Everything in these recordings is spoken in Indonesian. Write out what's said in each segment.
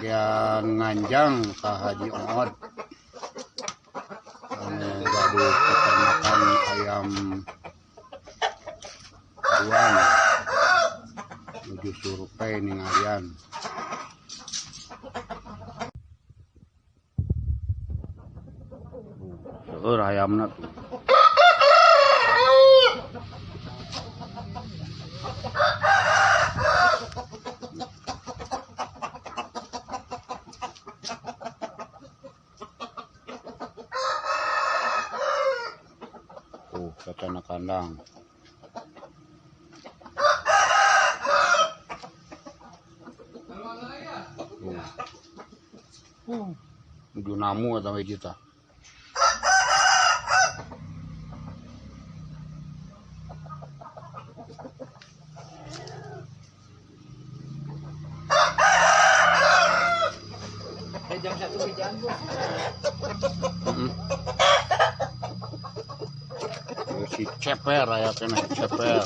bagian nganjang Kak Haji Ongod. Gaduh peternakan ayam buan menuju survei ningalian. Seueur ayamna tuh. Kacana kandang. Menuju namu atau kita. Jam 1 hujan, Bu. Si ceper aya kena ceper.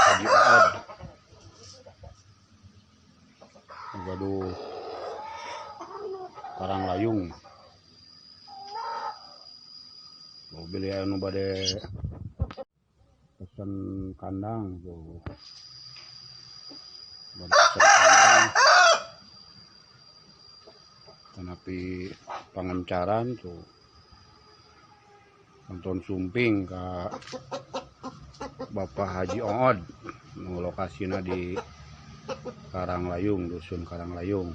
Haji Ongod. Gaduh Karanglayung. Mobil anu bade pesen kandang tuh. Bade pesen kandang. Kanapi pangencaran tuh. Nonton sumping ka Bapak Haji Ongod. Lokasinya di Karanglayung, dusun Karanglayung.